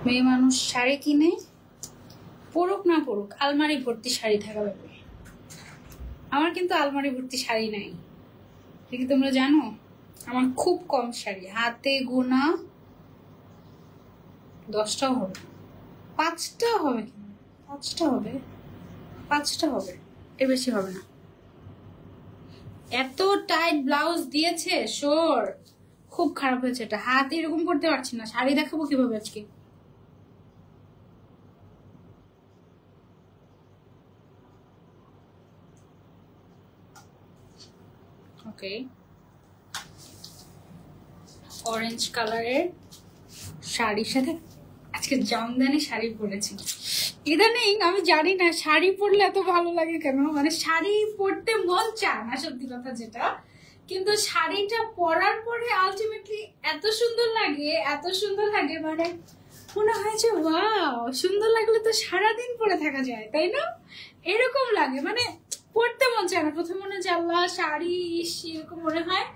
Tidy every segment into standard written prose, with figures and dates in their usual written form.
মেয়ে মানুষ শাড়ি কিনে পরুক না পরুক আলমারি ভর্তি শাড়ি থাকা লাগবে। আমার কিন্তু আলমারি ভর্তি শাড়ি নাই, ঠিক তোমরা জানো। আমার খুব কম শাড়ি, হাতে গোনা 10টাও হবে, 5টা হবে, 5টা হবে, 5টা হবে, এর বেশি হবে না। এত টাইট ব্লাউজ দিয়েছে শোর, খুব খারাপ হয়েছে এটা। হাত এরকম করতে পারছি না, শাড়ি দেখাবো কিভাবে আজকে। ওকে, অরেঞ্জ কালারের শাড়ির সাথে আজকে জামদানি শাড়ি পরেছি। ইদানিং আমি জানি না শাড়ি পরলে এত ভালো লাগে কেন, মানে শাড়ি পরতে মন চায় না সত্যি কথা যেটা, কিন্তু শাড়িটা পরার পরে আলটিমেটলি এত সুন্দর লাগে, এত সুন্দর লাগে, মানে মনে হয় যে ওয়াও, সুন্দর লাগলে তো সারাদিন পরে থাকা যায়, তাই না? এরকম লাগে, মানে পরতে মন চায় না। প্রথমে মনে হয় যে আল্লাহ শাড়ি, এরকম মনে হয়।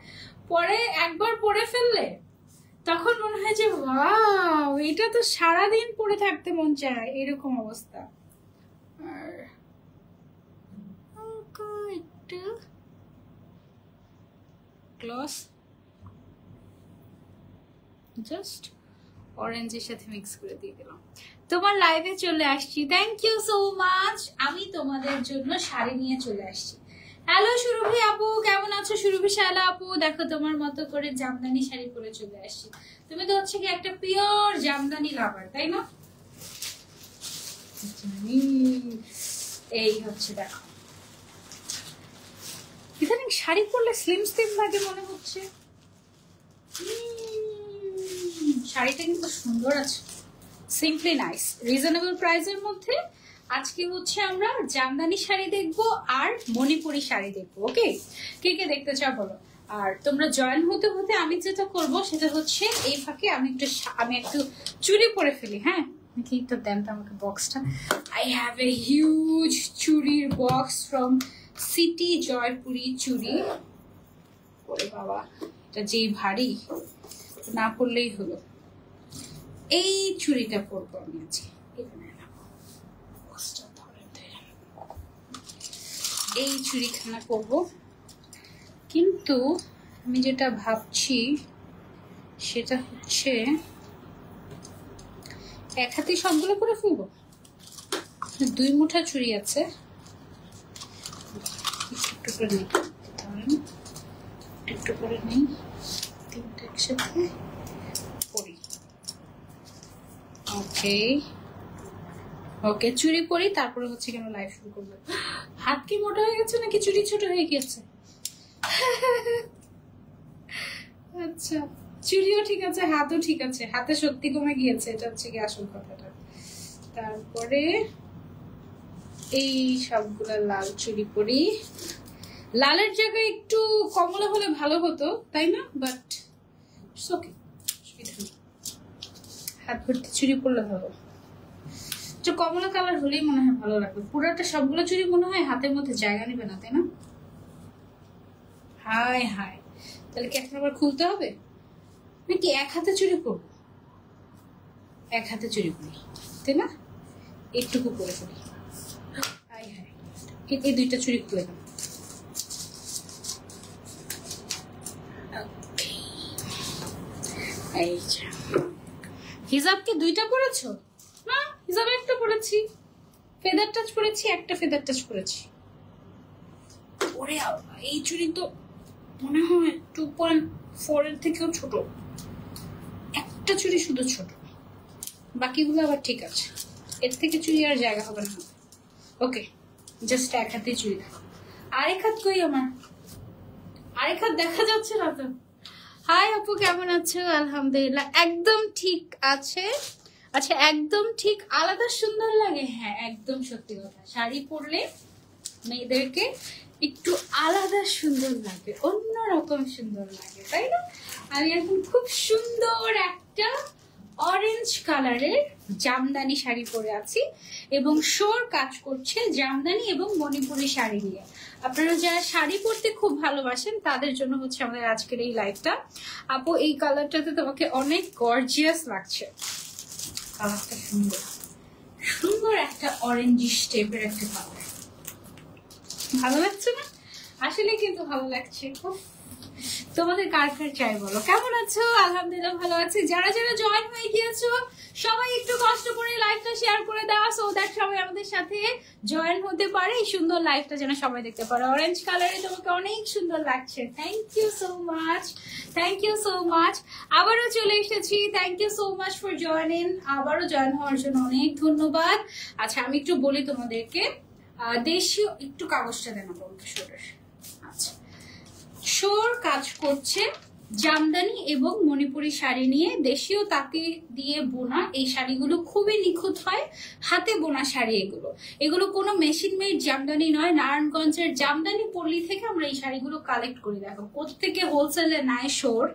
পরে একবার পরে ফেললে তখন মনে হয় যে ওয়াও, এটা তো সারাদিন পরে থাকতে মন চায়, এরকম অবস্থা। আর একটু গ্লস জাস্ট অরেঞ্জের সাথে মিক্স করে দিয়ে দিলাম। তোমার লাইভে চলে আসছি, থ্যাংক ইউ সো মাচ। আমি তোমাদের জন্য শাড়ি নিয়ে চলে আসছি। হ্যালো সুরভি আপু, কেমন আছো? সুরভি শালা আপু, দেখো তোমার মতো করে জামদানি শাড়ি পরে চলে আসছি। তুমি তো হচ্ছে কি একটা পিওর জামদানি লাভার, তাই না? এই হচ্ছে দেখো, ইদানিং শাড়ি পরলে স্লিম স্লিম লাগে মনে হচ্ছে। শাড়িটা কিন্তু সুন্দর আছে, সিম্পলি নাইস, রিজনেবল প্রাইসের মধ্যে। আজকে হচ্ছে আমরা জামদানি শাড়ি দেখবো আর মণিপুরি শাড়ি দেখবো। ওকে, কে কে দেখতে চাও বলো। আর তোমরা জয়েন হতে হতে আমি যেটা করবো সেটা হচ্ছে এই ফাঁকে আমি একটু চুড়ি পরে ফেলি। হ্যাঁ, কি তো দেন তো আমাকে বক্সটা। আই হ্যাভ এ হিউজ চুড়ির বক্স ফ্রম সিটি জয়পুরি চুড়ি। ওরে বাবা, এটা যেই ভারী, না পড়লেই হলো। এই চুড়িটা পরবো আমি আজকে, এই চুড়িখানা পরবো। কিন্তু আমি যেটা ভাবছি সেটা হচ্ছে এক হাতে সবগুলো করে ফেলবো। 2 মুঠা চুড়ি আছে, একটু করে নিই, একটু করে নিই, 3টা একসাথে পরি। ওকে ওকে, চুড়ি পরি, তারপরে হচ্ছে কেন লাইভ শুরু করবো। হাত কি মোটা হয়ে গেছে নাকি চুড়ি ছোট হয়ে গেছে? আচ্ছা, চুড়িও ঠিক আছে, হাতও ঠিক আছে, হাতে সত্যি কমে গিয়েছে, এটা হচ্ছে কি আসল কথাটা। তারপরে এই সবগুলা লাল চুড়ি পরি। লালের জায়গায় একটু কমলা হলে ভালো হতো, তাই না? বাট ওকে, হাত ভর্তি চুড়ি পরলে ভালো। কমলা কালার হলেই মনে হয় ভালো লাগবে। পুরাটা সবগুলো চুড়ি মনে হয় হাতের মধ্যে জায়গা নেবে না, তাই না? হায় হায়, তাহলে কি এখন আবার খুলতে হবে নাকি এক হাতে চুড়ি পরবো? এক হাতে চুড়ি পরি, তাই না? একটুকু পরে ফেলি। হায় হায়, এই 2টা চুড়ি খুলে দাও। এই হিজাব কি 2টা পরেছো? না, হিজাব একটা পরেছি, ফেদার টাচ পরেছি, একটা ফেদার টাচ পরেছি। ওরে এই চুড়ি তো মনে হয় 2.4 এর থেকেও ছোট। একটা চুড়ি শুধু ছোট, বাকিগুলো আবার ঠিক আছে। এর থেকে চুড়ি আর জায়গা হবে না। ওকে, জাস্ট এক হাতে চুড়ি দেখো। আরেক হাত কই আমার? আরেক হাত দেখা যাচ্ছে না তো। হাই আপু, কেমন আছো? আলহামদুলিল্লাহ, একদম ঠিক আছে। আচ্ছা, একদম ঠিক আলাদা সুন্দর লাগে। হ্যাঁ, একদম সত্যি কথা, শাড়ি পরলে মেয়েদেরকে একটু আলাদা সুন্দর লাগে, অন্যরকম সুন্দর লাগে, তাই না? আমি এখন খুব সুন্দর একটা অরেঞ্জ কালারের জামদানি শাড়ি পরে আছি এবং শোর কাজ করছে জামদানি এবং মণিপুরি শাড়ি নিয়ে। আপনারা যারা শাড়ি পরতে খুব ভালোবাসেন তাদের জন্য হচ্ছে আমাদের আজকের এই লাইভটা। আপু, এই কালারটাতে তোমাকে অনেক গর্জিয়াস লাগছে। কালারটা সুন্দর, সুন্দর একটা অরেঞ্জিশ টাইপের একটা কালার। ভালো লাগছে না? আসলে কিন্তু ভালো লাগছে। তোমাদের কার কার চাই বলো? কেমন আছো? আলহামদুলিল্লাহ ভালো আছি। যারা যারা জয়েন হয়ে গিয়েছো সবাই একটু কষ্ট করে লাইভটা শেয়ার করে দাও, সো দ্যাট সবাই আমাদের সাথে জয়েন হতে পারে, এই সুন্দর লাইভটা যেন সবাই দেখতে পারে। অরেঞ্জ কালারে তোমাকে অনেক সুন্দর লাগছে। Thank you so much, thank you so much. আবারও চলে এসেছি। Thank you so much for joining. আবারও জয়েন হওয়ার জন্য অনেক ধন্যবাদ। আচ্ছা, আমি একটু বলি তোমাদেরকে, দেশীয় একটু কাগজটা দেন বলতে শোর। আচ্ছা, শোর কাজ করছে জামদানি এবং মণিপুরি শাড়ি নিয়ে। দেশীয় তাঁতি দিয়ে বোনা এই শাড়িগুলো খুবই নিখুঁত হয়, হাতে বোনা শাড়ি এগুলো। এগুলো কোনো মেশিন মেড জামদানি নয়। নারায়ণগঞ্জের জামদানি পল্লী থেকে আমরা এই শাড়িগুলো কালেক্ট করি। দেখো কোত্থেকে হোলসেলে নেয় শোর,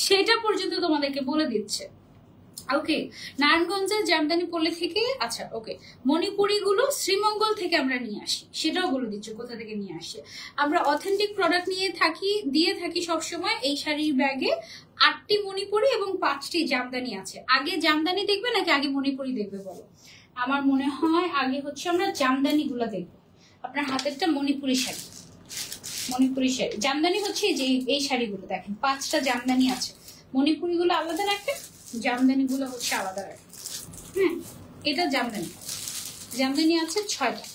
সেটা পর্যন্ত তোমাদেরকে বলে দিচ্ছে। ওকে, নারায়ণগঞ্জের জামদানি পল্লী থেকে। আচ্ছা ওকে, মণিপুরি গুলো শ্রীমঙ্গল থেকে আমরা নিয়ে আসি, সেটাও বলে দিচ্ছি কোথা থেকে নিয়ে আসি। আমরা অথেন্টিক প্রোডাক্ট দিয়ে থাকি সবসময়। এই শাড়ির ব্যাগে 8টি মণিপুরি এবং 5টি জামদানি আছে। আগে জামদানি দেখবে নাকি আগে মণিপুরি দেখবে বলো? আমার মনে হয় আগে হচ্ছে আমরা জামদানি গুলো দেখবো। আপনার হাতেরটা মণিপুরি শাড়ি, মণিপুরি শাড়ি। জামদানি হচ্ছে যে এই শাড়িগুলো দেখেন, 5টা জামদানি আছে। মণিপুরি গুলো আলাদা রাখবেন, জামদানি গুলো হচ্ছে আলাদা রাখবেন। হ্যাঁ, এটা জামদানি, জামদানি আছে 6টা,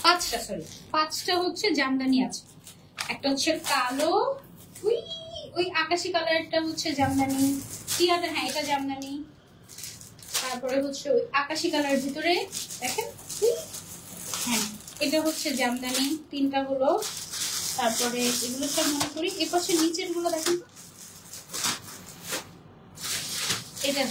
5টা সরি 5টা হচ্ছে জামদানি আছে। একটা হচ্ছে কালো, ওই আকাশি কালারটা হচ্ছে জামদানি। টিয়াটা, হ্যাঁ এটা জামদানি। তারপরে হচ্ছে ওই আকাশি কালার ভিতরে দেখেন, হ্যাঁ এটা হচ্ছে জামদানি। 3টা হলো। তারপরে এগুলো সব মনে করি। এর পাশে নিচের গুলো দেখেন, এটা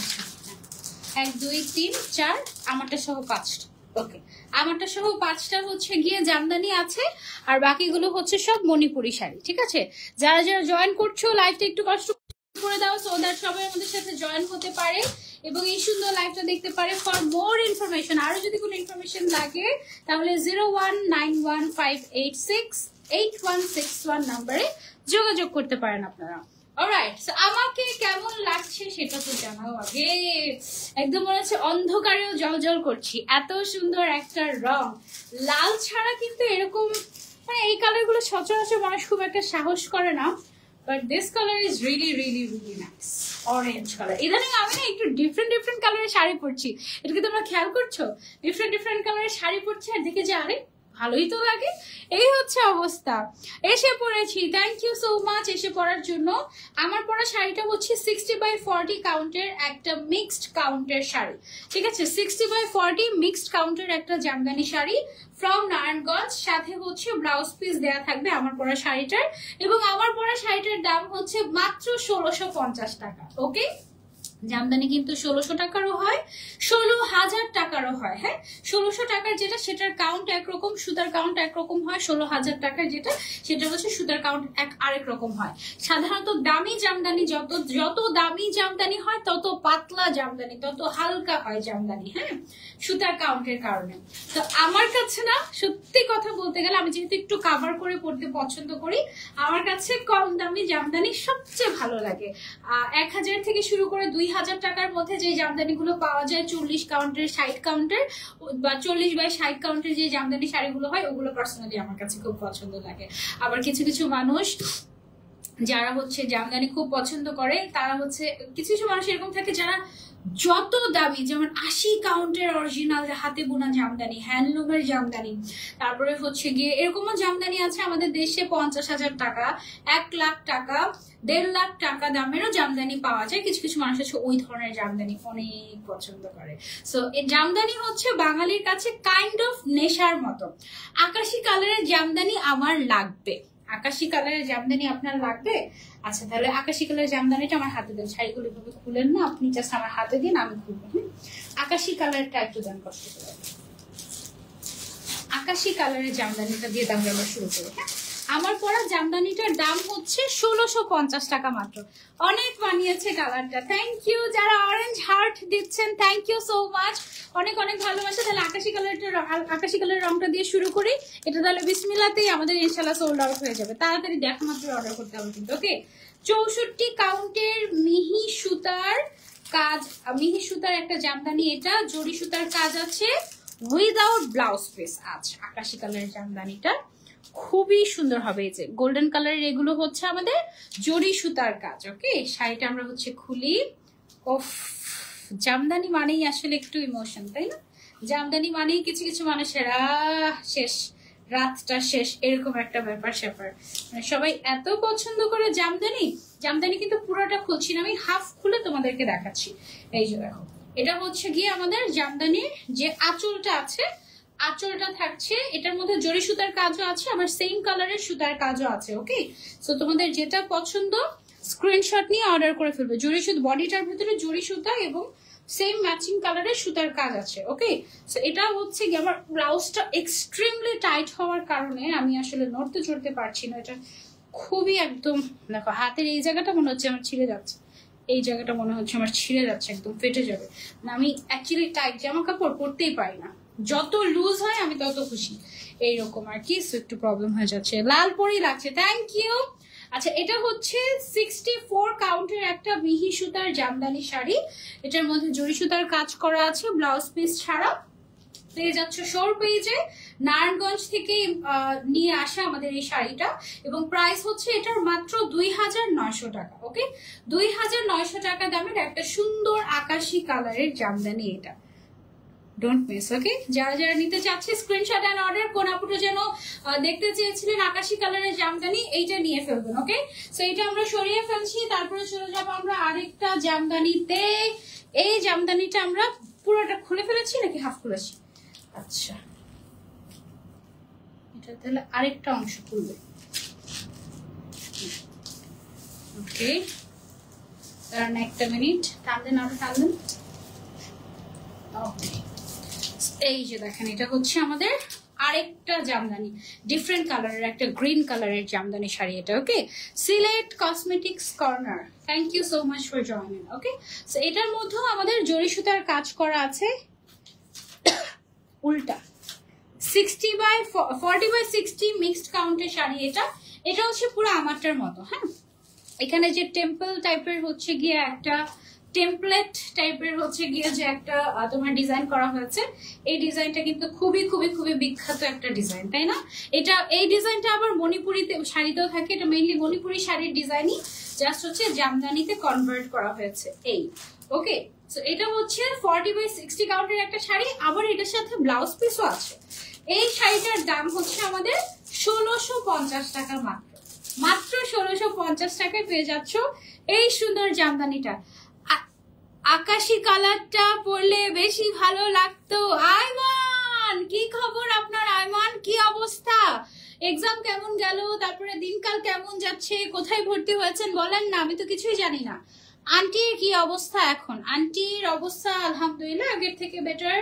1 2 3 4, আমারটা সহ 5টা। ওকে, আমারটা সহ 5টা হচ্ছে গিয়ে জামদানি আছে, আর বাকিগুলো হচ্ছে সব মণিপুরি শাড়ি। ঠিক আছে, যারা যারা জয়েন করছো লাইভটা একটু কষ্ট করে দাও, সো দ্যাট সবাই আমাদের সাথে জয়েন হতে পারে এবং এই সুন্দর লাইভটা দেখতে পারে। ফর মোর ইনফরমেশন, আরো যদি কোনো ইনফরমেশন লাগে তাহলে 019158686161 নাম্বারে যোগাযোগ করতে পারেন আপনারা। অলরাইট, সো আমাকে কেমন লাগছে সেটা তো জানাও আগে। একদম মনে হচ্ছে অন্ধকারেও জলজল করছি, এত সুন্দর একটা রং। লাল ছাড়া কিন্তু এরকম, মানে এই কালার গুলো সচরাচর মানুষ খুব একটা সাহস করে না, but this colour is really really really nice. Orange colour. ইদানিং আমি না একটু ডিফারেন্ট ডিফারেন্ট কালারের শাড়ি পরছি, এটা কি তোমরা খেয়াল করছো? ডিফারেন্ট ডিফারেন্ট কালারের শাড়ি পরছি আর দেখে যে আরে ভালোই তো লাগে। এই হচ্ছে অবস্থা। এসে পড়েছি, থ্যাংক ইউ সো মাচ এসে পড়ার জন্য। আমার পরা শাড়িটা হচ্ছে 60/40 কাউন্টের একটা মিক্সড কাউন্টের শাড়ি। ঠিক আছে, 60/40 মিক্সড কাউন্টের একটা জামদানি শাড়ি ফ্রম নারায়ণগঞ্জ। সাথে হচ্ছে ব্লাউজ পিস দেয়া থাকবে আমার পরা শাড়িটার, এবং আমার পরা শাড়িটার দাম হচ্ছে মাত্র 1650 টাকা। ওকে, জামদানি কিন্তু 1600 টাকারও হয়, 16,000 টাকারও হয়। হ্যাঁ, 1600 টাকার যেটা সেটার কাউন্ট একরকম, সুতার কাউন্ট একরকম হয়। 16,000 টাকার যেটা সেটা হচ্ছে সুতার কাউন্ট আরেক রকম হয়। সাধারণত দামি জামদানি যত দামি জামদানি হয় তত পাতলা জামদানি, তত হালকা হয় জামদানি। হ্যাঁ, সুতার কাউন্টের কারণে। তো আমার কাছে না, সত্যি কথা বলতে গেলে আমি যেহেতু একটু কাভার করে পড়তে পছন্দ করি, আমার কাছে কম দামি জামদানি সবচেয়ে ভালো লাগে। 1000 থেকে শুরু করে 2000 টাকার মধ্যে যে জামদানিগুলো পাওয়া যায়, 40 কাউন্টের 60 কাউন্টের বা 40/60 কাউন্টের যে জামদানি শাড়িগুলো হয়, ওগুলো পার্সোনালি আমার কাছে খুব পছন্দ লাগে। আবার কিছু কিছু মানুষ যারা হচ্ছে জামদানি খুব পছন্দ করে, তারা হচ্ছে কিছু কিছু মানুষ এরকম থাকে যারা যত দামি, যেমন 80 কাউন্টের অরিজিনাল হাতে বোনা জামদানি, হ্যান্ডলুমের জামদানি, তারপরে হচ্ছে গিয়ে এরকমও জামদানি আছে আমাদের দেশে 50,000 টাকা, 1 লাখ টাকা, 1.5 লাখ টাকা দামেরও জামদানি পাওয়া যায়। কিছু কিছু মানুষ আছে ওই ধরনের জামদানি অনেক পছন্দ করে। সো এই জামদানি হচ্ছে বাঙালির কাছে কাইন্ড অফ নেশার মতো। আকাশি কালারের জামদানি আমার লাগবে, আকাশি কালারের জামদানি আপনার লাগবে। আচ্ছা, তাহলে আকাশি কালারের জামদানিটা আমার হাতে দেন। শাড়িগুলো এভাবে খুলেন না, আপনি জাস্ট আমার হাতে দিন, আমি খুলবো। আকাশি কালারটা একটু দেন কষ্ট করে। আকাশি কালারের জামদানিটা দিয়ে দাম আমরা শুরু করি। হ্যাঁ, আমার পরা জামদানিটার দাম হচ্ছে 1650 টাকা মাত্র। অনেক বানিয়েছে কালারটা, থ্যাংক ইউ। যারা অরেঞ্জ হার্ট দিচ্ছেন থ্যাংক ইউ সো মাচ, অনেক অনেক ভালোবাসা। তাহলে আকাশি কালারের রংটা দিয়ে শুরু করি। এটা তাহলে বিসমিল্লাতেই আমাদের ইনশাল্লাহ সোল্ড আউট হয়ে যাবে। তাড়াতাড়ি দেখা মাত্র অর্ডার করতে হবে কিন্তু। ওকে, 64 কাউন্টের মিহি সুতার কাজ, মিহি সুতার একটা জামদানি, এটা জরি সুতার কাজ আছে উইদাউট ব্লাউজ পিস। আচ্ছা, আকাশি কালারের জামদানিটা খুবই সুন্দর হবে। এই যে গোল্ডেন কালারের এগুলো হচ্ছে আমাদের জরি সুতার কাজ। ওকে, শাড়িটা আমরা হচ্ছে খুলি। ওফ, জামদানি মানেই আসলে একটু ইমোশন, তাই না? জামদানি মানেই কিছু কিছু মানুষের শেষ, রাতটা শেষ, এরকম একটা ব্যাপার স্যাপার। মানে সবাই এত পছন্দ করে জামদানি। জামদানি কিন্তু পুরোটা খুলছি না, আমি হাফ খুলে তোমাদেরকে দেখাচ্ছি। এই যে দেখো, এটা হচ্ছে গিয়ে আমাদের জামদানির যে আঁচলটা আছে, আঁচলটা থাকছে, এটার মধ্যে জরি সুতার কাজও আছে, আবার সেম কালারের সুতার কাজও আছে। ওকে, সো তোমাদের যেটা পছন্দ স্ক্রিনশট নিয়ে অর্ডার করে ফেলবে। জরি সুতা, বডিটার ভিতরে জরি সুতা এবং সেম ম্যাচিং কালারের সুতার কাজ আছে। ওকে, সো এটা হচ্ছে কি, আমার ব্লাউজটা এক্সট্রিমলি টাইট হওয়ার কারণে আমি আসলে নড়তে চড়তে পারছি না। এটা খুবই একদম, দেখো হাতের এই জায়গাটা মনে হচ্ছে আমার ছিঁড়ে যাচ্ছে, এই জায়গাটা মনে হচ্ছে আমার ছিঁড়ে যাচ্ছে, একদম ফেটে যাবে। না, আমি অ্যাকচুয়ালি টাইট জামা কাপড় পরতেই পারি না, যত লুজ হয় আমি তত খুশি, এইরকম আর কি। একটু প্রবলেম হয়ে যাচ্ছে, লাল পরেই লাগছে। Thank you. আচ্ছা, এটা হচ্ছে 64 কাউন্টের একটা মিহি সুতার জামদানি শাড়ি। এটার মধ্যে জরি সুতার কাজ করা আছে, ব্লাউজ পিস ছাড়া। পেয়ে যাচ্ছ শোর পেজে, নারায়ণগঞ্জ থেকে নিয়ে আসা আমাদের এই শাড়িটা, এবং প্রাইস হচ্ছে এটার মাত্র 2900 টাকা। ওকে, 2900 টাকা দামের একটা সুন্দর আকাশি কালারের জামদানি এটা। Don't miss. ওকে, যারা যারা নিতে চাচ্ছে স্ক্রিনশট এন্ড অর্ডার। কোন আপুটা যেন দেখতে চেয়েছিলেন আকাশি কালারের জামদানি, এইটা নিয়ে ফেলবেন। ওকে, সো এটা আমরা সরিয়ে ফেলছি, তারপরে চলে যাবো আমরা আরেকটা জামদানিতে। এই জামদানিটা আমরা পুরোটা খুলে ফেলেছি নাকি হাফ খুলেছি? আচ্ছা, এটা তাহলে আরেকটা অংশ খুলবে। ওকে, কারণ একটা মিনিট টান দেন, আরো টান দেন। ওকে, এই যে দেখেন, এটা হচ্ছে আমাদের আরেকটা জামদানি, ডিফারেন্ট কালারের একটা গ্রিন কালারের জামদানি শাড়ি এটা। Okay, Sylhet cosmetics corner, thank you so much for joining. Okay, so এটার মধ্যেও আমাদের জরি সুতার কাজ করা আছে, উল্টা 40/60 মিক্সড কাউন্টের শাড়ি এটা। এটা হচ্ছে পুরো আমারটার মতো। হ্যাঁ, এখানে যে টেম্পল টাইপের হচ্ছে গিয়ে একটা টেমপ্লেট টাইপের হচ্ছে গিয়ে যে একটা তোমার ডিজাইন করা হয়েছে, এই ডিজাইনটা কিন্তু খুবই খুবই খুবই বিখ্যাত একটা ডিজাইন, তাই না? এটা, এই ডিজাইনটা আবার মণিপুরিতে শাড়িতেও থাকে, এটা মেইনলি মণিপুরি শাড়ির ডিজাইনই, জাস্ট হচ্ছে জামদানিতে কনভার্ট করা হয়েছে এই। ওকে, সো এটা হচ্ছে 40/60 কাউন্টের একটা শাড়ি, আবার এটার সাথে ব্লাউজ পিসও আছে। এই শাড়িটার দাম হচ্ছে আমাদের 1650 টাকা, মাত্র মাত্র 1650 টাকায় পেয়ে যাচ্ছ এই সুন্দর জামদানিটা। আকাশি কালারটা পরলে বেশি ভালো লাগতো। আয়মান, কি খবর আপনার? আয়মান, কি অবস্থা? এক্সাম কেমন গেল? তারপরে দিনকাল কেমন যাচ্ছে? কোথায় ভর্তি হয়েছেন বলেন না, আমি তো কিছুই জানি না। আন্টির কি অবস্থা এখন? আন্টির অবস্থা আলহামদুলিল্লাহ আগের থেকে বেটার,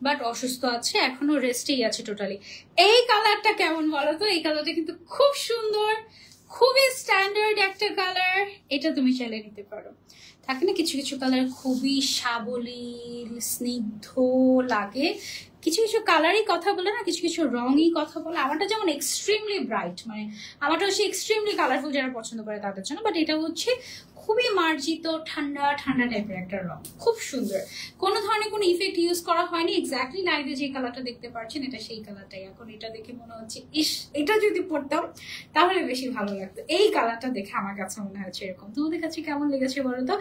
বাট অসুস্থ আছে, এখনো রেস্টেই আছে টোটালি। এই কালারটা কেমন বলো তো? এই কালারটা কিন্তু খুব সুন্দর, খুবই স্ট্যান্ডার্ড একটা কালার। এটা তুমি চাইলে নিতে পারো। থাকে না কিছু কিছু কালার খুবই সাবলীল স্নিগ্ধ লাগে, কিছু কিছু কালারই কথা বলে না, কিছু কিছু রঙই কথা বলে। আমারটা যেমন এক্সট্রিমলি ব্রাইট, মানে আমারটা হচ্ছে এক্সট্রিমলি কালারফুল, যারা পছন্দ করে তাদের জন্য। বাট এটা হচ্ছে খুবই মার্জিত, ঠান্ডা ঠান্ডা টাইপের একটা রং, খুব সুন্দর। কোনো ধরনের কোনো ইফেক্ট ইউজ করা হয়নি। এক্স্যাক্টলি লাইভে যে কালারটা দেখতে পাচ্ছেন এটা সেই কালারটাই। এখন এটা দেখে মনে হচ্ছে ইস, এটা যদি পরতাম তাহলে বেশি ভালো লাগতো। এই কালারটা দেখে আমার কাছে মনে হচ্ছে এরকম। তোমাদের কাছে কেমন লেগেছে বলো তো?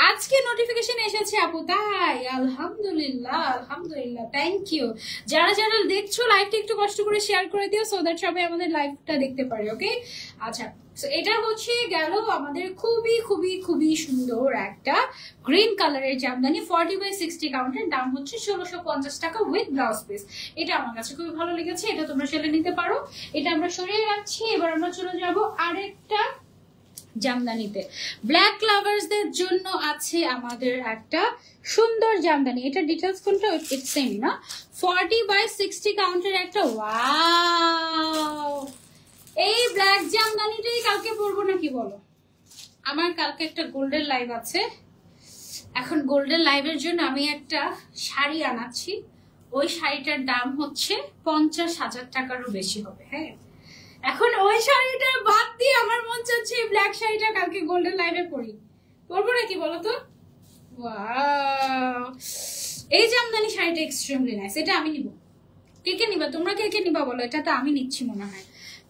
আজকে নোটিফিকেশন এসেছে আপু, তাই? আলহামদুলিল্লাহ, আলহামদুলিল্লাহ, থ্যাংক ইউ। যারা যারা দেখছো লাইভটা একটু কষ্ট করে শেয়ার করে দিও, সো দ্যাট সবাই আমাদের লাইভটা দেখতে পারে। ওকে, আচ্ছা, এটা হচ্ছে গেল আমাদের খুবই খুবই খুবই সুন্দর একটা গ্রিন কালারের জামদানি। 40/60 কাউন্টের, দাম হচ্ছে 1650 টাকা উইথ ব্লাউজ পিস। এটা আমার কাছে খুবই ভালো লেগেছে, এটা তোমরা সেলে নিতে পারো। এটা আমরা সরিয়ে রাখছি। এবার আমরা চলে যাব আরেকটা জামদানিতে। ব্ল্যাক লাভার্সদের জন্য আছে আমাদের একটা সুন্দর জামদানি। এটা ডিটেলস কোনটা? ইটস সেম না, 40/60 কাউন্টের একটা। ওয়াও, এই ব্ল্যাক জামদানিটাই কালকে পরবো নাকি বলো? আমার কালকে একটা গোল্ডেন লাইভ আছে। এখন গোল্ডেন লাইভের জন্য আমি একটা শাড়ি আনাচ্ছি, ওই শাড়িটার দাম হচ্ছে 50,000 টাকারও বেশি হবে। হ্যাঁ, এখন ওই শাড়িটা বাদ দিয়ে আমার মন চাচ্ছে ব্ল্যাক শাড়িটা কালকে গোল্ডেন লাইভে পরি। পরবো নাকি বলো তো? ওয়াও, এই জামদানি শাড়িটা এক্সট্রিমলি নাইস, এটা আমি নিব। কে কে নিবা তোমরা, কে কে নিবা বলো? এটা তো আমি নিচ্ছি মনে হয়।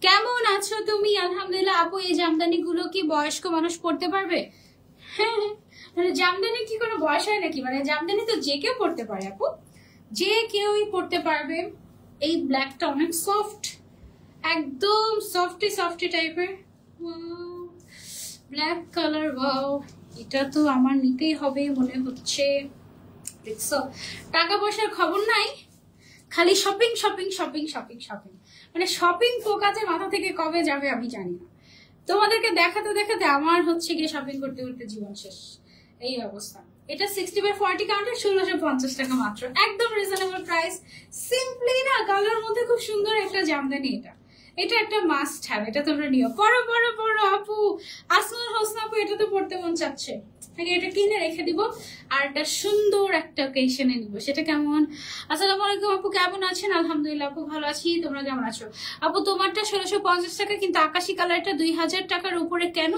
কেমন আছো তুমি? আলহামদুলিল্লাহ আপু। এই জামদানি গুলো কি বয়স্ক মানুষ পড়তে পারবে? হ্যাঁ, মানে জামদানি কি কোনো বয়স হয় নাকি? মানে জামদানি তো যে কেউ পড়তে পারে আপু, যে কেউই পড়তে পারবে। এই ব্ল্যাকটা অনেক সফট, একদম সফটি সফটি টাইপের ব্ল্যাক কালার। ওয়াও, এটা তো আমার নিতেই হবে মনে হচ্ছে। দেখছো, টাকা পয়সার খবর নাই, খালি shopping shopping shopping shopping shopping. মানে শপিং ফোকাসে মাথা থেকে কবে যাবে আমি জানি না। তোমাদেরকে দেখাতে দেখাতে আমার হচ্ছে গিয়ে শপিং করতে করতে জীবন শেষ, এই অবস্থা। এটা 60/40 কাউন্টার, 1650 টাকা মাত্র, একদম রিজনেবল প্রাইস। সিম্পলি না, কালার মধ্যে খুব সুন্দর একটা জামদানি। এটা একটা মাস্ট হ্যাভ, এটা তোমরা নিও। পড়ো পড়ো পড়ো আপু, আসমান হোসেন আপু, এটা তো পড়তে মন চাচ্ছে। এটা কিনে রেখে দিব, আর একটা সুন্দর একটা অকেশনে নিব। সেটা কেমন? আসসালামু আলাইকুম আপু, কেমন আছেন? আলহামদুলিল্লাহ আপু ভালো আছি, তোমরা কেমন আছো? আপু তোমারটা 1650 টাকা, কিন্তু আকাশি কালারটা 2000 টাকার উপরে কেন?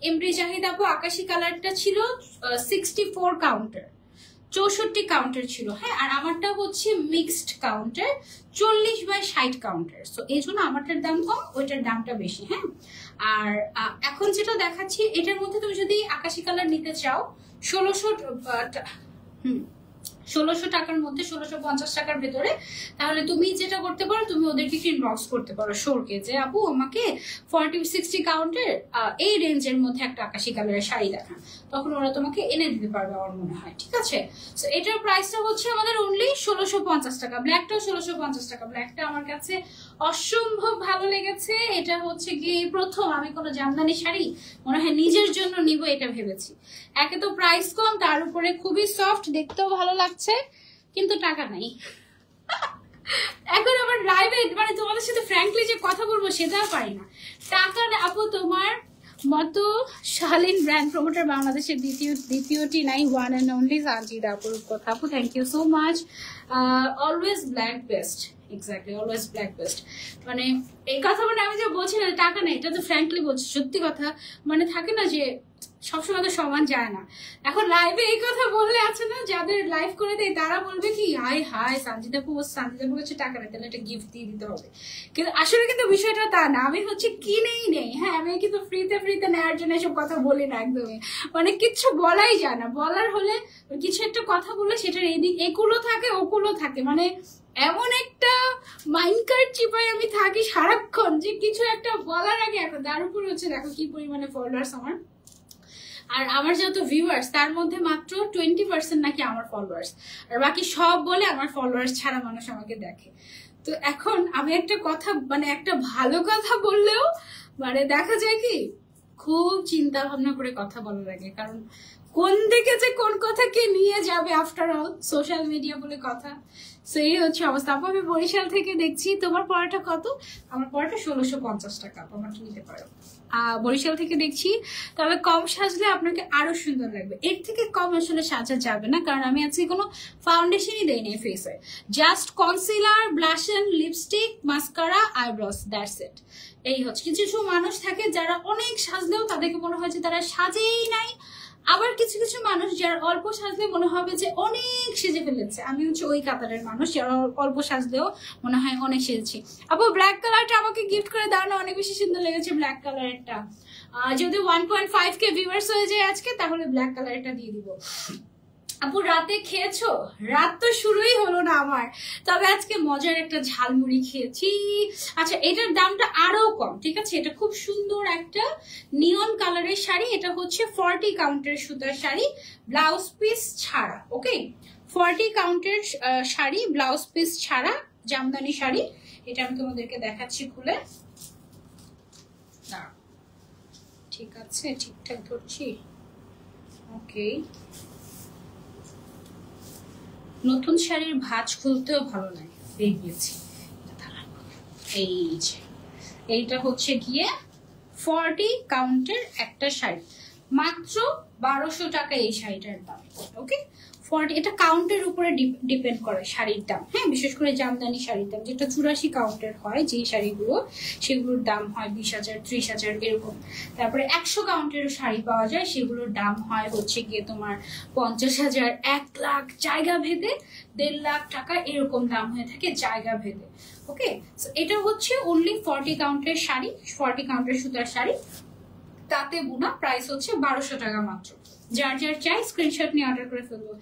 এমডি জাহিদ আপু, আকাশি কালারটা ছিল 64 কাউন্টার, 64 কাউন্টার ছিল। হ্যাঁ, আর আমারটা হচ্ছে মিক্সড কাউন্টার, 40/60 কাউন্টার। সো এই জন্য আমারটার দাম কম, ওইটার দামটা বেশি। হ্যাঁ, আর এখন যেটা দেখাচ্ছি, এটার মধ্যে তুমি যদি আকাশি কালার নিতে চাও 1600 টাকার মধ্যে, 1650 টাকার ভেতরে, তাহলে তুমি যেটা করতে পারো, তুমি ওদেরকে ইনবক্স করতে পারো শোরকে, যে আপু আমাকে 40-60 কাউন্টের এই রেঞ্জের মধ্যে একটা আকাশি কালারের শাড়ি দেখান, তখন ওরা তোমাকে এনে দিতে পারবে আমার মনে হয়। ঠিক আছে, সো এটার প্রাইসটা হচ্ছে আমাদের অনলি 1650 টাকা। ব্ল্যাকটাও 1650 টাকা। ব্ল্যাকটা আমার কাছে অসম্ভব ভালো লেগেছে। এটা হচ্ছে গিয়ে প্রথম আমি কোনো জামদানি শাড়ি মনে হয় নিজের জন্য নিব, এটা ভেবেছি। একে তো প্রাইস কম, তার উপরে খুবই সফট, দেখতেও ভালো লাগছে, কিন্তু টাকা নাই। এখন আমার লাইভে মানে তোমাদের সাথে ফ্র্যাঙ্কলি যে কথা বলবো সেটাও পারি না। টাকা আপু, তোমার মতো শালীন ব্র্যান্ড প্রমোটার বাংলাদেশের দ্বিতীয়টি নাই, ওয়ান অ্যান্ড অনলি সানজিদ আপুর কথা। আপু thank you so much. Always black best, exactly, always black best. মানে এই কথা মানে আমি যে বলছি না টাকা নেই, এটা তো ফ্র্যাঙ্কলি বলছি, সত্যি কথা। মানে থাকে না যে সবসময় তো সমান যায় না। এখন লাইভে এই কথা বললে আছে না, যাদের লাইভ করে দেয় তারা বলবে কি, হাই হাই সানজিদা আপু হচ্ছে টাকা নেই, তাহলে একটা গিফট দিয়ে দিতে হবে। কিন্তু আসলে কিন্তু বিষয়টা তা না, আমি হচ্ছে কিনেই নেই। হ্যাঁ, আমি কিন্তু ফ্রিতে নেওয়ার জন্য এসব কথা বলি না একদমই। মানে কিচ্ছু বলাই যায় না, বলার হলে কিছু একটা কথা বললে সেটার এদিক একুলো থাকে ওকুলো থাকে, মানে এমন একটা মাইন্ড কার্ড চিপায় আমি থাকি সারাক্ষণ, যে কিছু একটা বলার আগে এখন তার উপর হচ্ছে দেখো কি পরিমাণে ফলোয়ার্স আমার। আর আমার যত ভিউয়ার্স, তার মধ্যে মাত্র 20% নাকি আমার ফলোয়ার্স, আর বাকি সব বলে আমার ফলোয়ার্স ছাড়া মানুষ আমাকে দেখে। তো এখন আমি একটা কথা, মানে একটা ভালো কথা বললেও মানে দেখা যায় কি খুব চিন্তা ভাবনা করে কথা বলা লাগে, কারণ কোন দিকে যে কোন কথাকে নিয়ে যাবে, আফটার অল সোশ্যাল মিডিয়া বলে কথা। সেই হচ্ছে অবস্থা। আপু আমি বরিশাল থেকে দেখছি, তোমার পড়াটা কত? আমার পড়াটা 1650 টাকা, আমারটা নিতে পারো। বরিশাল থেকে দেখছি, তবে কম সাজলে আপনাকে আরো সুন্দর লাগবে। এর থেকে কম আসলে সাজা যাবে না, কারণ আমি আজকে কোনো ফাউন্ডেশনই দেইনি ফেসে, just concealer, ব্লাশন, lipstick, mascara, eyebrows, that's it. এই হচ্ছে। কিছু কিছু মানুষ থাকে যারা অনেক সাজলেও তাদেরকে মনে হয় যে তারা সাজেই নাই, আবার কিছু কিছু মানুষ যারা অল্প সাজলে মনে হবে যে অনেক সেজে ফেলেছে। আমি হচ্ছে ওই কাতারের মানুষ, যারা অল্প সাজলেও মনে হয় অনেক সেজেছি। আপু ব্ল্যাক কালারটা আমাকে গিফট করে দাও না, অনেক বেশি সুন্দর লেগেছে ব্ল্যাক কালারটা। যদি 1.5K ভিউয়ার্স হয়ে যায় আজকে, তাহলে ব্ল্যাক কালারটা দিয়ে দিব। আপু রাতে খেয়েছো? রাত তো শুরুই হলো না আমার, তবে আজকে মজার একটা ঝালমুড়ি খেয়েছি। আচ্ছা, এটার দামটা আরো কম, ঠিক আছে? এটা খুব সুন্দর একটা নিয়ন কালারের শাড়ি। এটা হচ্ছে 40 কাউন্টের সুতার শাড়ি, ব্লাউজ পিস ছাড়া। ওকে, 40 কাউন্টের শাড়ি, ব্লাউজ পিস ছাড়া, জামদানি শাড়ি। এটা আমি তোমাদেরকে দেখাচ্ছি খুলে। না ঠিক আছে, ঠিকঠাক ধরছি। ওকে, নতুন শাড়ির ভাঁজ খুলতেও ভালো লাগে, দেখেছি। এই যে এইটা হচ্ছে গিয়ে 40 কাউন্টের একটা শাড়ি, মাত্র 1200 টাকা এই শাড়িটার দাম। ওকে, 40, এটা কাউন্টের উপরে ডিপেন্ড করে শাড়ির দাম। হ্যাঁ, বিশেষ করে জামদানি শাড়ির দাম যেটা 84 কাউন্টের হয়, যে শাড়িগুলো সেগুলোর দাম হয় 20,000, 30,000 এরকম। তারপরে 100 কাউন্টেরও শাড়ি পাওয়া যায়, সেগুলোর দাম হয় হচ্ছে গিয়ে তোমার 50,000, 1 লাখ, জায়গা ভেদে 1.5 লাখ টাকা এরকম দাম হয়ে থাকে জায়গা ভেদে। ওকে, এটা হচ্ছে অনলি 40 কাউন্টের শাড়ি, 40 কাউন্টের সুতার শাড়ি, তাতে বুনা, প্রাইস হচ্ছে 1200 টাকা মাত্র। যার যার চাই স্ক্রিনশট নিয়ে অর্ডার করে ফেলবো।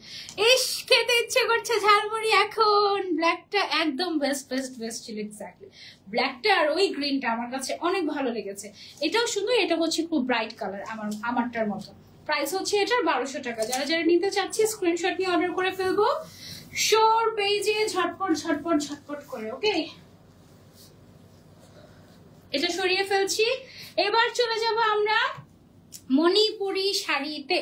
এই খেতে ইচ্ছে করছে ঝালমুড়ি এখন। ব্ল্যাকটা একদম বেস্ট বেস্ট বেস্ট ছিল, এক্স্যাক্টলি ব্ল্যাকটা আর ওই গ্রিনটা আমার কাছে অনেক ভালো লেগেছে। এটাও সুন্দর, এটা হচ্ছে খুব ব্রাইট কালার আমারটার মতো। প্রাইস হচ্ছে এটার 1200 টাকা। যারা যারা নিতে চাচ্ছি স্ক্রিনশট নিয়ে অর্ডার করে ফেলবো শোর পেজে ঝটপট ঝটপট ঝটপট করে। ওকে, এটা সরিয়ে ফেলছি। এবার চলে যাব আমরা মণিপুরি শাড়িতে।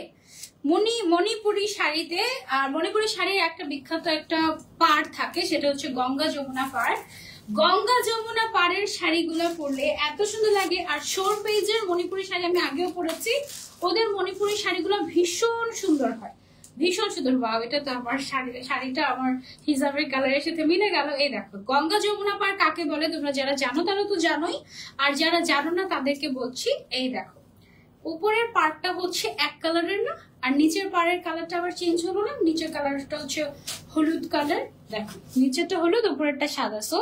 মণিপুরি শাড়িতে, আর মণিপুরি শাড়ির একটা বিখ্যাত একটা পাড় থাকে, সেটা হচ্ছে গঙ্গা যমুনা পাড়। গঙ্গা যমুনা পাড়ের শাড়িগুলো পরলে এত সুন্দর লাগে। আর শোর পেজের মণিপুরি শাড়ি আমি আগেও পরেছি, ওদের মণিপুরি শাড়িগুলো ভীষণ সুন্দর হয়, ভীষণ সুন্দর। বাহ, এটা তো আমার শাড়িটা আমার হিজাবের কালারের সাথে মিলে গেল। এই দেখো গঙ্গা যমুনা পাড় কাকে বলে, তোমরা যারা জানো তারা তো জানোই, আর যারা জানো না তাদেরকে বলছি। এই দেখো উপরের পার্টটা হচ্ছে এক কালারের না, আর নিচের পাড়ের কালারটা আবার চেঞ্জ হলো না। নিচের কালারটা হচ্ছে হলুদ কালার, দেখো নিচেরটা হলুদ, উপরেরটা সাদা। সো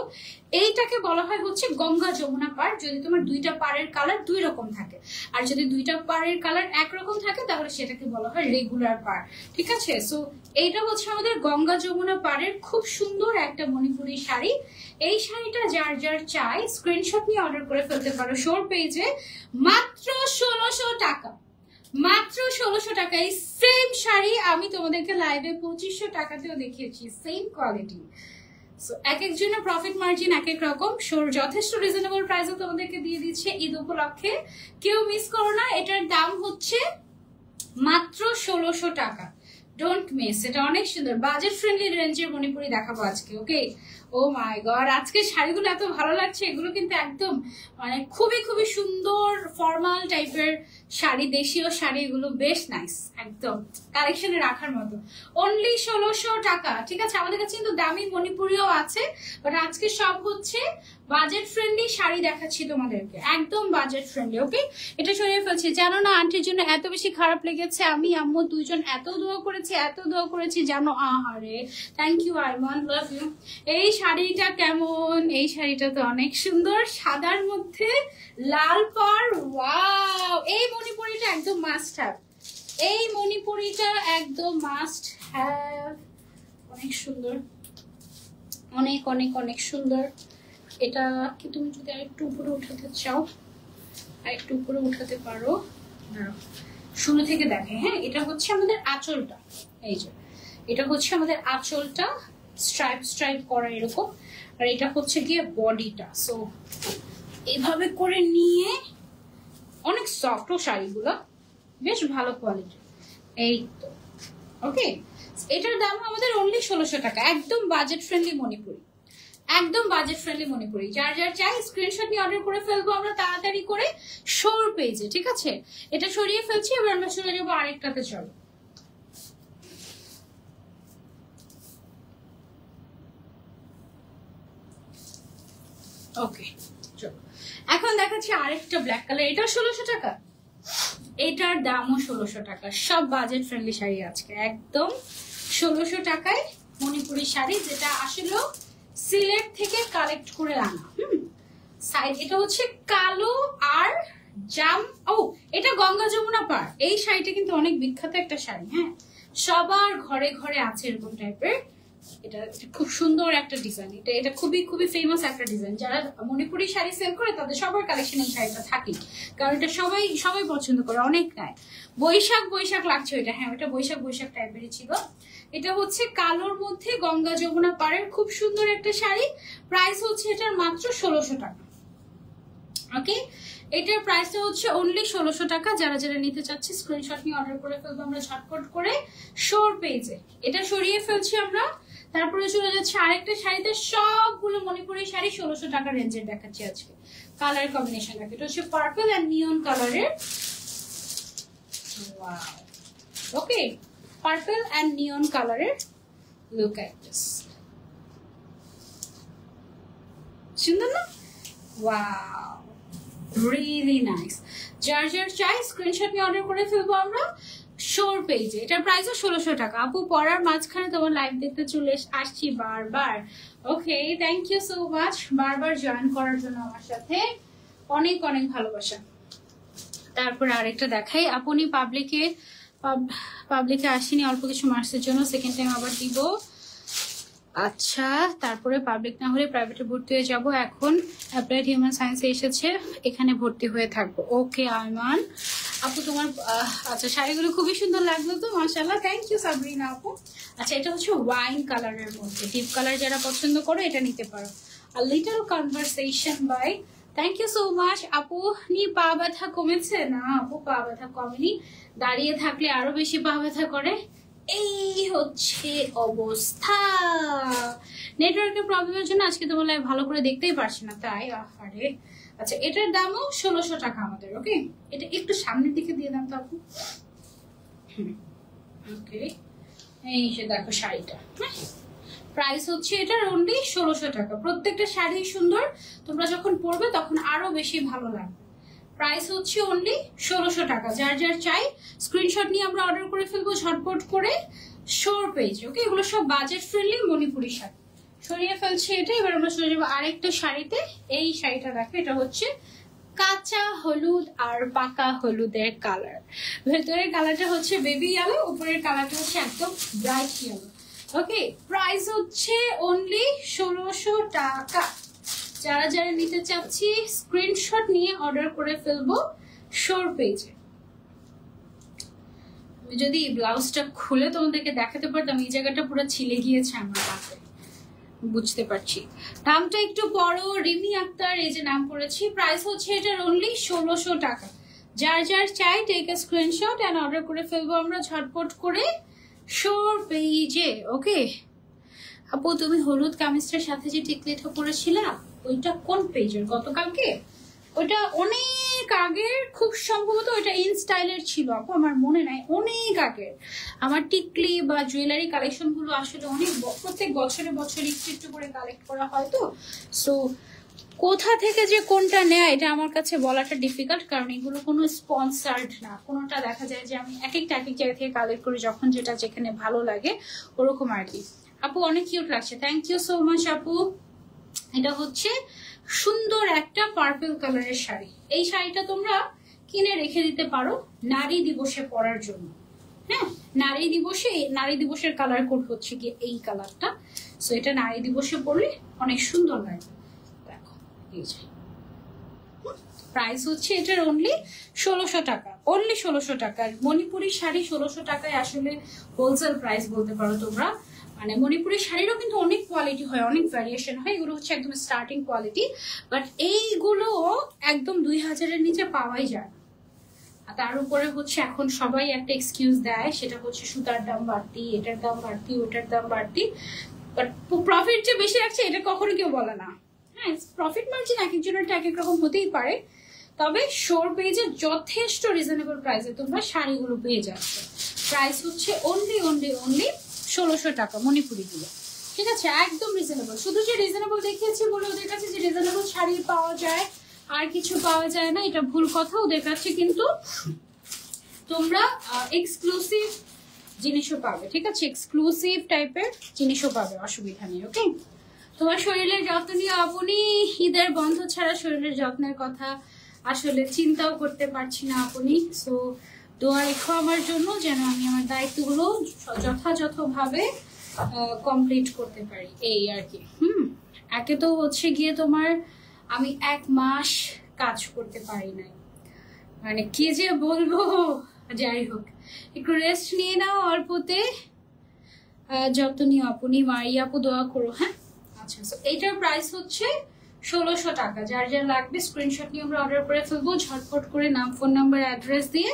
এইটাকে বলা হয় হচ্ছে গঙ্গা যমুনা পাড়, যদি তোমার দুইটা পাড়ের কালার দুই রকম থাকে। আর যদি দুইটা পাড়ের কালার একরকম থাকে তাহলে সেটাকে বলা হয় রেগুলার পাড়, ঠিক আছে? সো এইটা হচ্ছে আমাদের গঙ্গা যমুনা পাড়ের খুব সুন্দর একটা মণিপুরি শাড়ি। এই শাড়িটা যার যার চাই স্ক্রিনশট নিয়ে অর্ডার করে ফেলতে পারো শোর পেজে। মাত্র 1600 টাকা, মাত্র 1600 টাকা। এই সেম শাড়ি আমি তোমাদেরকে লাইভে 2500 টাকাতেও দেখিয়েছি, সেম কোয়ালিটি। সো এক একজনের প্রফিট মার্জিন এক এক রকম। শোর যথেষ্ট রিজনেবল প্রাইসে তোমাদেরকে দিয়ে দিচ্ছে ঈদ উপলক্ষে, কেউ মিস করো না। এটার দাম হচ্ছে মাত্র 1600 টাকা, ডোন্ট মিস। এটা অনেক সুন্দর বাজেট ফ্রেন্ডলি রেঞ্জের মণিপুরি দেখাবো আজকে। ওকে, ও মাই গড, আজকে শাড়িগুলো এত ভালো লাগছে। এগুলো কিন্তু একদম মানে খুবই খুবই সুন্দর ফর্মাল টাইপের শাড়ি, দেশীয় শাড়ি, এগুলো বেশ নাইস, একদম কালেকশনে রাখার মতো। অনলি 1600 টাকা, ঠিক আছে? আমাদের কাছে কিন্তু দামি মণিপুরিও আছে, বাট আজকে সব হচ্ছে বাজেট ফ্রেন্ডলি শাড়ি দেখাচ্ছি তোমাদেরকে, একদম বাজেট ফ্রেন্ডলি। ওকে, এটা সরিয়ে ফেলছি। জানো না আন্টির জন্য এত বেশি খারাপ লেগেছে, আমি আম্মু দুইজন এত দোয়া করেছি, এত দোয়া করেছি জানো। আহারে, thank you Aiman, love you. এই শাড়িটা কেমন? এই শাড়িটা তো অনেক সুন্দর, সাদার মধ্যে লাল পাড়, ওয়াও। এই মণিপুরিটা একদম মাস্ট হ্যাভ, এই মণিপুরিটা একদম মাস্ট হ্যাভ। অনেক সুন্দর, অনেক অনেক অনেক সুন্দর। এটা কি তুমি যদি আরেকটু উপরে উঠাতে চাও আরেকটু উপরে উঠাতে পারো, শুরু থেকে দেখে। হ্যাঁ, এটা হচ্ছে আমাদের আঁচলটা, এই যে এটা হচ্ছে আমাদের আঁচলটা, স্ট্রাইপ স্ট্রাইপ করা এরকম। আর এটা হচ্ছে গিয়ে বডিটা। সো এইভাবে করে নিয়ে, অনেক সফট ও শাড়িগুলো বেশ ভালো কোয়ালিটি। এই তো ওকে, এটার দাম আমাদের অনলি 1600 টাকা, একদম বাজেট ফ্রেন্ডলি মণিপুরি, একদম বাজেট ফ্রেন্ডলি মণিপুরি। যার যার চাই স্ক্রিনশট নিয়ে অর্ডার করে ফেলবো আমরা তাড়াতাড়ি করে শোর পেজে, ঠিক আছে? এটা সরিয়ে ফেলছি, এবার আমরা চলে যাবো আরেকটাতে। চলো, ওকে চলো এখন দেখাচ্ছি আরেকটা ব্ল্যাক কালার। এটা 1600 টাকা, এটার দামও 1600 টাকা। সব বাজেট ফ্রেন্ডলি শাড়ি আজকে একদম 1600 টাকায় মণিপুরি শাড়ি, যেটা আসলে সিলেট থেকে কালেক্ট করে আনা। সাইড এটা হচ্ছে কালো আর জাম। ও, এটা গঙ্গা যমুনা পাড়। এই শাড়িটা কিন্তু অনেক বিখ্যাত একটা শাড়ি। হ্যাঁ, সবার ঘরে ঘরে আছে এরকম টাইপের। এটা খুব সুন্দর একটা ডিজাইন, এটা খুবই খুবই ফেমাস একটা ডিজাইন। যারা মণিপুরি শাড়ি সেল করে তাদের সবার কালেকশন এই শাড়িটা থাকে, কারণ এটা সবাই সবাই পছন্দ করে, অনেক নেয়। বৈশাখ বৈশাখ লাগছে এটা। হ্যাঁ, ওটা বৈশাখ বৈশাখ টাইপেরই ছিল। এটা হচ্ছে কালোর মধ্যে গঙ্গা যমুনা পাড়ের খুব সুন্দর একটা শাড়ি। প্রাইস হচ্ছে এটার মাত্র 1600 টাকা। ওকে, এটার প্রাইসটা হচ্ছে অনলি 1600 টাকা। যারা যারা নিতে চাচ্ছে স্ক্রিনশট নিয়ে অর্ডার করে ফেলবো আমরা ঝটপট করে শোর পেজে। এটা সরিয়ে ফেলছি আমরা, তারপরে চলে যাচ্ছে আরেকটা শাড়িতে। সবগুলো মণিপুরি শাড়ি 1600 টাকা রেঞ্জের দেখাচ্ছি আজকে। কালার কম্বিনেশন দেখো, এটা হচ্ছে পার্পল এন্ড নিয়ন কালারের। ওকে, পার্পল অ্যান্ড নিয়ন কালারের। লুক এট দিস, সুন্দর না? Wow, really nice. যার যার চাই স্ক্রিনশট নিয়ে অর্ডার করে ফেলবো আমরা শোর পেজে। এটার প্রাইসও 1600 টাকা। আপু পড়ার মাঝখানে তোমার লাইভ দেখতে চলে আসছি বারবার। ওকে, থ্যাংক ইউ সো মাচ বারবার জয়েন করার জন্য আমার সাথে, অনেক অনেক ভালোবাসা। তারপরে আরেকটা দেখাই, আপনি পাবলিকে আসেনি অল্প কিছু মার্কসের জন্য, সেকেন্ড টাইম আবার দিব। আচ্ছা, তারপরে পাবলিক না হলে প্রাইভেটে ভর্তি হয়ে যাব। এখন অ্যাপ্লাইড হিউম্যান সায়েন্সে এসেছে, এখানে ভর্তি হয়ে থাকবো। ওকে আয়মান আপু তোমার আচ্ছা শাড়িগুলো খুবই সুন্দর লাগলো তো, মাশাআল্লাহ, থ্যাংক ইউ সাবরিনা আপু। আচ্ছা, এটা হচ্ছে ওয়াইন কালারের মধ্যে, ডিপ কালার যারা পছন্দ করো এটা নিতে পারো। আর little conversation bye, thank you so much আপু। নি পা ব্যথা কমেছে? না আপু, পা ব্যথা কমেনি, দাঁড়িয়ে থাকলে আরো বেশি পা ব্যথা করে। এই হচ্ছে অবস্থা, নেটওয়ার্কের প্রবলেমের জন্য আজকে তোমার লাইভ ভালো করে দেখতেই পারছি না, তাই আরে। আচ্ছা, এটার দামও 1600 টাকা আমাদের। ওকে, এটা একটু সামনের দিকে দিয়ে দাম তো আপু। ওকে, এই যে দেখো শাড়িটা, প্রাইস হচ্ছে এটার অনলি 1600 টাকা। প্রত্যেকটা শাড়ি সুন্দর, তোমরা যখন পরবে তখন আরো বেশি ভালো লাগবে। প্রাইস হচ্ছে অনলি 1600 টাকা। যার যার চাই স্ক্রিনশট নিয়ে আমরা অর্ডার করে ফেলবো ঝটপট করে শোর পেজ। ওকে, এগুলো সব বাজেট ফ্রেন্ডলি মণিপুরি শাড়ি। সরিয়ে ফেলছি এটা, এবার আমরা সরে যাবো আরেকটা শাড়িতে। এই শাড়িটা দেখো, এটা হচ্ছে কাঁচা হলুদ আর পাকা হলুদের কালার। ভেতরের কালারটা হচ্ছে বেবি ইয়েলো, উপরের কালারটা হচ্ছে একদম ব্রাইট ইয়েলো। ওকে, প্রাইস হচ্ছে অনলি 1600 টাকা। যারা যারা নিতে চাচ্ছি স্ক্রিনশট নিয়ে অর্ডার করে ফেলবো শোর পেজে। যদি ব্লাউজটা খুলে তোমাদেরকে দেখাতে পারতাম, এই জায়গাটা পুরো ছিলে গিয়েছে আমার হাতে, বুঝতে পারছি। দামটা একটু বড়, রিমি আক্তার এই যে নাম পড়েছি। প্রাইস হচ্ছে এটার অনলি 1600 টাকা। যার যার চাই take a screenshot and order করে ফেলবো আমরা ঝটপট করে শোর পেজে। ওকে আপু, তুমি হলুদ কামিজটার সাথে যে টিকলিটা পরেছিলা ওইটা কোন পেজের? গতকালকে? ওইটা অনেক আগের, খুব সম্ভবত ওইটা ইন স্টাইলের ছিল আপু, আমার মনে নাই, অনেক আগের। আমার টিকলি বা জুয়েলারি কালেকশন গুলো আসলে অনেক প্রত্যেক বছরে বছর একটু একটু করে কালেক্ট করা হয় তো, সো কোথা থেকে যে কোনটা নেয় এটা আমার কাছে বলাটা ডিফিকাল্ট, কারণ এগুলো কোনো স্পন্সার্ড না। কোনোটা দেখা যায় যে আমি এক একটা এক এক জায়গা থেকে কালেক্ট করি, যখন যেটা যেখানে ভালো লাগে ওরকম আর কি। আপু অনেক কিউট লাগছে, থ্যাংক ইউ সো মাচ আপু। এটা হচ্ছে সুন্দর একটা পার্পল কালারের শাড়ি। এই শাড়িটা তোমরা কিনে রেখে দিতে পারো নারী দিবসে পরার জন্য। হ্যাঁ, নারী দিবসের কালার কোড হচ্ছে কি এই কালারটা, সো এটা নারী দিবসে পরলে অনেক সুন্দর লাগে। দেখো এই যে প্রাইস হচ্ছে এটার অনলি 1600 টাকা, অনলি 1600 টাকা। মণিপুরি শাড়ি 1600 টাকায় আসলে হোলসেল প্রাইস বলতে পারো তোমরা। মানে মণিপুরি শাড়িরও কিন্তু অনেক কোয়ালিটি হয়, অনেক ভ্যারিয়েশন হয়, এগুলো হচ্ছে একদম স্টার্টিং কোয়ালিটি, বাট এইগুলো একদম 2000-এর নিচে পাওয়াই যায় না। আর তার উপরে হচ্ছে এখন সবাই একটা এক্সকিউজ দেয়, সেটা হচ্ছে সুতার দাম বাড়তি, এটার দাম বাড়তি, ওটার দাম বাড়তি, বাট প্রফিট যে বেশি রাখছে এটা কখনো কেউ বলে না। হ্যাঁ, প্রফিট মার্জিন এক একজনের এক এক রকম হতেই পারে, তবে শোর পেজে যথেষ্ট রিজনেবল প্রাইসে তোমরা শাড়িগুলো পেয়ে যাচ্ছে। প্রাইস হচ্ছে অনলি 1600 টাকা মণিপুরি গুলো, ঠিক আছে, একদম রিজনেবল। শুধু যে রিজনেবল দেখিয়েছি বলে ওদের কাছে যে রিজনেবল শাড়ি পাওয়া যায় আর কিছু পাওয়া যায় না, এটা ভুল কথা। ওদের কাছে কিন্তু তোমরা এক্সক্লুসিভ জিনিসও পাবে, ঠিক আছে, এক্সক্লুসিভ টাইপের জিনিসও পাবে, অসুবিধা নেই। ওকে, তোমার শরীরের যত্ন নিয়ে আপনি, ঈদের বন্ধ ছাড়া শরীরের যত্নের কথা আসলে চিন্তাও করতে পারছি না আপনি। সো দোয়া রেখো আমার জন্য, যেন আমি আমার দায়িত্বগুলো যথাযথভাবে কমপ্লিট করতে পারি, এই আর কি। একে তো হচ্ছে গিয়ে তোমার আমি 1 মাস কাজ করতে পারি নাই, মানে কি যে বলবো। যাই হোক, একটু রেস্ট নিয়ে নাও অল্পতে, যত্ন নিও আপনি, মারি আপু দোয়া করো। হ্যাঁ, আচ্ছা, এইটার প্রাইস হচ্ছে 1600 টাকা। যার যার লাগবে স্ক্রিনশট নিয়ে আমরা অর্ডার করে ফেলবো ঝটপট করে, নাম, ফোন নাম্বার, অ্যাড্রেস দিয়ে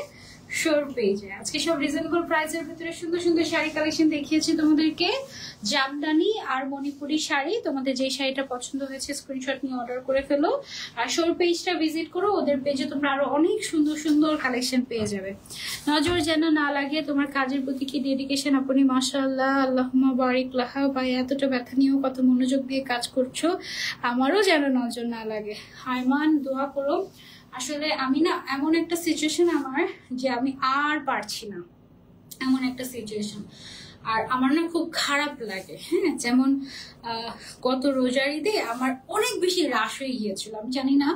শোর পেজে আজকে সব রিজনেবল প্রাইসের ভিতরে সুন্দর সুন্দর শাড়ি কালেকশন দেখিয়েছি তোমাদেরকে। জামদানি আর মণিপুরি শাড়ি, তোমাদের যে শাড়িটা পছন্দ হয়েছে স্ক্রিনশট নিয়ে অর্ডার করে ফেলো। আর শোর পেজটা ভিজিট করো, ওদের পেজে তোমরা আরো অনেক সুন্দর সুন্দর কালেকশন পেয়ে যাবে। নজর যেন না লাগে, তোমার কাজের প্রতি কি ডেডিকেশন আপনি, মাশাআল্লাহ, আল্লাহুম্মা বারিক লাহা। ভাই এতটা ব্যথা নিয়েও কত মনোযোগ দিয়ে কাজ করছো, আমারও যেন নজর না লাগে। হাইমান দোয়া করো। আসলে আমি না এমন একটা সিচুয়েশন আমার যে আমি আর পারছি না, এমন একটা সিচুয়েশন। আর আমার না খুব খারাপ লাগে। হ্যাঁ, যেমন গত রোজার ঈদে আমার অনেক বেশি হ্রাস হয়ে গিয়েছিল। আমি জানি না,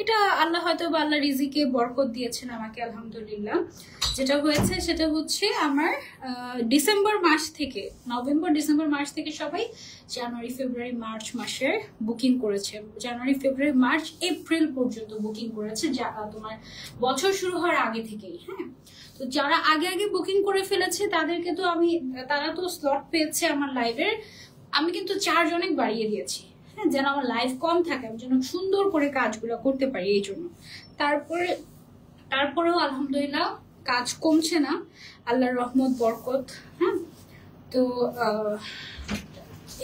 এটা আল্লাহ হয়তো বা আল্লাহ রিজিকে বরকত দিয়েছেন আমাকে, আলহামদুলিল্লাহ। যেটা হয়েছে সেটা হচ্ছে আমার ডিসেম্বর মাস থেকে, নভেম্বর ডিসেম্বর মাস থেকে সবাই জানুয়ারি ফেব্রুয়ারি মার্চ মাসের বুকিং করেছে। জানুয়ারি ফেব্রুয়ারি মার্চ এপ্রিল পর্যন্ত বুকিং করেছে, যা তোমার বছর শুরু হওয়ার আগে থেকেই। হ্যাঁ, তো যারা আগে আগে বুকিং করে ফেলেছে তাদেরকে তো তারা তো স্লট পেয়েছে আমার লাইভের। আমি কিন্তু চার্জ অনেক বাড়িয়ে দিয়েছি, হ্যাঁ, যেন আমার লাইভ কম থাকে, আমি যেন সুন্দর করে কাজগুলো করতে পারি এই জন্য। তারপরেও আলহামদুলিল্লাহ কাজ কমছে না, আল্লাহর রহমত বরকত। হ্যাঁ, তো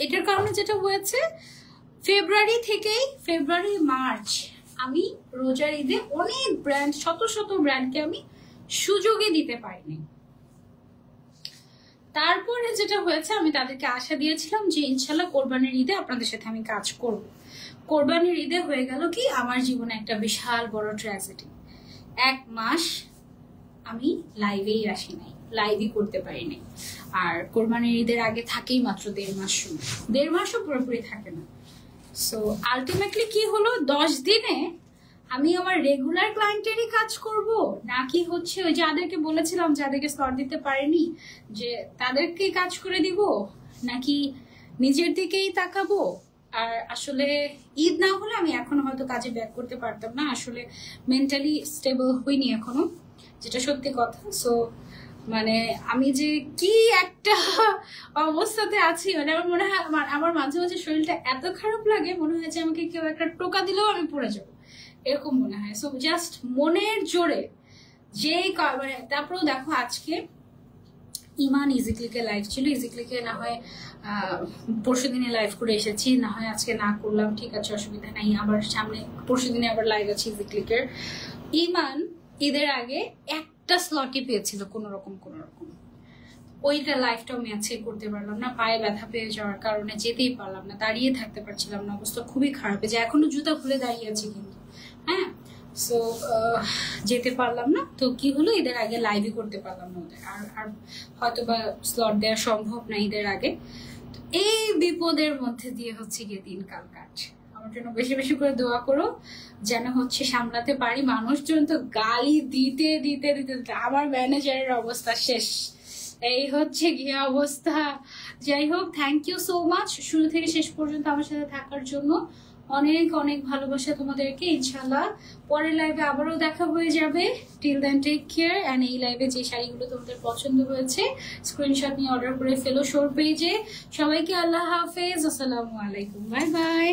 এটার কারণে যেটা হয়েছে, ফেব্রুয়ারি মার্চ আমি রোজার ঈদে অনেক ব্র্যান্ড, শত শত ব্র্যান্ডকে আমি সুযোগে দিতে পারিনি। তারপরে যেটা হয়েছে, আমি তাদেরকে আশা দিয়েছিলাম যে ইনশাল্লাহ কোরবানির ঈদে আপনাদের সাথে আমি কাজ করব। কোরবানির ঈদে হয়ে গেল কি, আমার জীবনে একটা বিশাল বড় ট্র্যাজেডি। 1 মাস আমি লাইভেই আসি নাই, লাইভই করতে পারিনি। আর কোরবানির ঈদের আগে থাকেই মাত্র 1.5 মাস সময়, 1.5 মাসও পুরোপুরি থাকে না। সো আলটিমেটলি কি হলো, 10 দিনে আমি আমার রেগুলার ক্লায়েন্টেরই কাজ করব, নাকি হচ্ছে ওই যাদেরকে বলেছিলাম, যাদেরকে স্লট দিতে পারেনি, যে তাদেরকে কাজ করে দিব, নাকি নিজের দিকেই তাকাবো। আর আসলে ঈদ না হলে আমি এখনো হয়তো কাজে ব্যাক করতে পারতাম না, আসলে মেন্টালি স্টেবল হইনি এখনো, যেটা সত্যি কথা। সো মানে আমি যে কি একটা অবস্থাতে আছি, মানে আমার মনে হয় আমার মাঝে মাঝে শরীরটা এত খারাপ লাগে, মনে হয় যে আমাকে কেউ একটা টোকা দিলেও আমি পড়ে যাবো, এরকম মনে হয়। সো জাস্ট মনের জোরে যেই মানে, তারপরেও দেখো আজকে ইমান ইজিক্লিকে লাইভ ছিল, ইজিক্লিকে না হয় পরশু দিনে লাইভ করে এসেছি, না হয় আজকে না করলাম, ঠিক আছে, অসুবিধা নাই। আবার সামনে পরশু দিনে আবার লাইভ আছে ইজিক্লিকের। ইমান ঈদের আগে একটা স্লটই পেয়েছিল কোনো রকম, ওইটা লাইভটাও আমি আজকে করতে পারলাম না, পায়ে ব্যথা পেয়ে যাওয়ার কারণে যেতেই পারলাম না, দাঁড়িয়ে থাকতে পারছিলাম না, অবস্থা খুবই খারাপ, যে এখনো জুতা খুলে দাঁড়িয়ে আছি কিন্তু। হ্যাঁ, সো যেতে পারলাম না। তো কি হলো, ঈদের আগে লাইভই করতে পারলাম না ওদের, আর হয়তো বা স্লট দেওয়া সম্ভব না ঈদের আগে। এই বিপদের মধ্যে দিয়ে হচ্ছে গিয়ে দিনকাল কাটছে। আমার জন্য বেশি বেশি করে দোয়া করো, যেন হচ্ছে সামলাতে পারি। মানুষজন তো গালি দিতে দিতে দিতে আমার ম্যানেজারের অবস্থা শেষ, এই হচ্ছে গিয়ে অবস্থা। যাই হোক, থ্যাংক ইউ সো মাচ শুরু থেকে শেষ পর্যন্ত আমার সাথে থাকার জন্য। অনেক অনেক ভালোবাসা তোমাদেরকে। ইনশাল্লাহ পরের লাইভে আবারও দেখা হয়ে যাবে। Till then take care. And এই লাইভে যে শাড়িগুলো তোমাদের পছন্দ হয়েছে স্ক্রিনশট নিয়ে অর্ডার করে ফেলো শোর পেজে। সবাইকে আল্লাহ হাফেজ, আসসালামু আলাইকুম, বাই বাই।